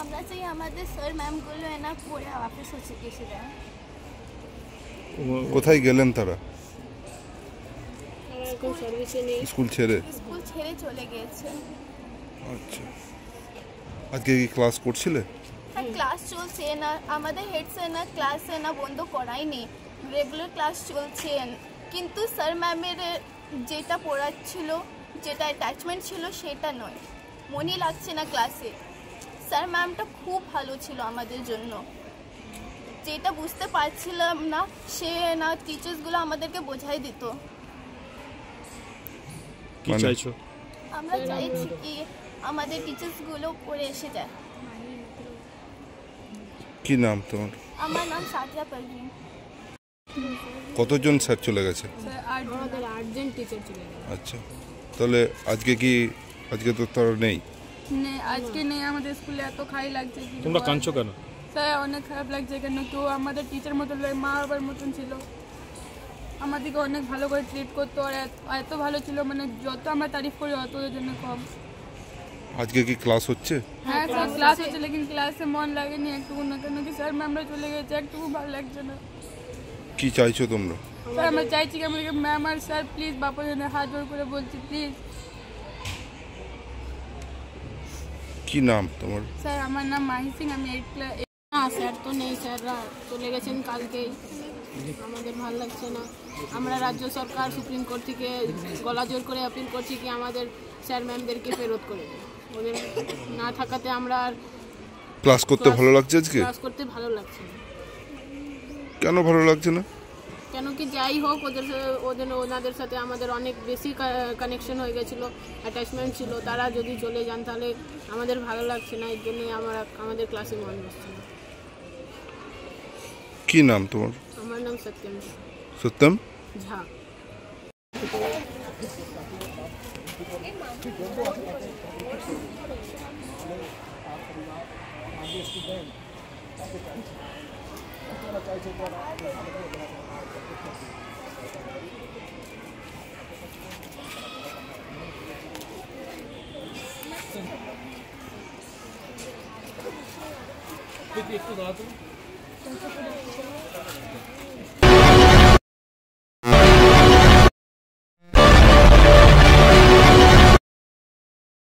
আমরা চাই আমাদের স্যার ম্যামগুলো এনা পড়ে অফিস হচ্ছে এসে যায়। কোথায় গেলেন তারা? স্কুল ছেড়ে চলে গিয়েছে। আচ্ছা, আজকে কি ক্লাস করছিলে? হ্যাঁ, ক্লাস চলছে না, আমাদের হেড স্যার না ক্লাসে না বন্ধ করায়নি, রেগুলার ক্লাস চলছে। কিন্তু স্যার ম্যামের যেটা পড়াচ্ছিল, যেটা অ্যাটাচমেন্ট ছিল সেটা নয়, মনই লাগছে না ক্লাসে। স্যার ম্যামটা খুব ভালো ছিল আমাদের জন্য, যেটা বুঝতে পারছিলাম না সে না টিচার্সগুলো আমাদেরকে বোঝাই দিত। কি চাইছো? আমরা চাইছি কি আমাদের টিচার্সগুলো পড়ে এসে যায়। কি নাম তোমার? আমার নাম সাদিয়া পারভিন। কতজন স্যার চলে গেছে? আমাদের 8 জন টিচার চলে গেছে। আচ্ছা, তাহলে আজকে তো তারা নেই? আজকে নেই। আমাদের স্কুলে এত খাই লাগছে। তোমরা কাঁদছো কেন? স্যার অনেক খারাপ লাগছে, কেন কেউ আমাদের টিচার মতো মা বাবার মতন ছিল, আমাদেরকে অনেক ভালো করে ট্রিট করতো, আর এত ভালো ছিল, মানে যত আমরা তারিফ করি অত ওদের জন্য কম। আজকে কি ক্লাস হচ্ছে? হ্যাঁ স্যার, ক্লাস হচ্ছে, লেকিন ক্লাসে মন লাগেনি একটুকু না, কেন কি স্যার ম্যামরা চলে গেছে, একটুকু ভালো লাগছে না। কি চাইছো তোমরা? স্যার আমরা চাইছি কি আমাদেরকে ম্যাম আর স্যার প্লিজ বাবার জন্য হাত জোড় করে বলছি প্লিজ। কি নাম তোমার? স্যার আমার নাম মাহি সিং, আমি 8 ক্লাস। না স্যার তো নেই, স্যাররা চলে গেছেন কালকেই, আমাদের ভালো লাগছে না। আমরা রাজ্য সরকার সুপ্রিম কোর্ট থেকে গলা জোর করে আপিল করছি কি আমাদের স্যার ম্যামদেরকে ফেরত করে দেয়। ওদের না থাকাতে আমরা আর ক্লাস করতে ভালো লাগছে আজকে? ক্লাস করতে ভালো লাগছে না। কেন ভালো লাগছে না? কেন কি যাই হোক ওনাদের সাথে আমাদের অনেক বেশি কানেকশন হয়ে গেছিলো, অ্যাটাচমেন্ট ছিল। তারা যদি চলে যান তাহলে আমাদের ভালো লাগছে না, এর জন্যই আমাদের ক্লাসে মন বসছে না। কি নাম তোমার? আমার নাম সত্যম সত্যম ঝা। একটু দাঁড়াতো।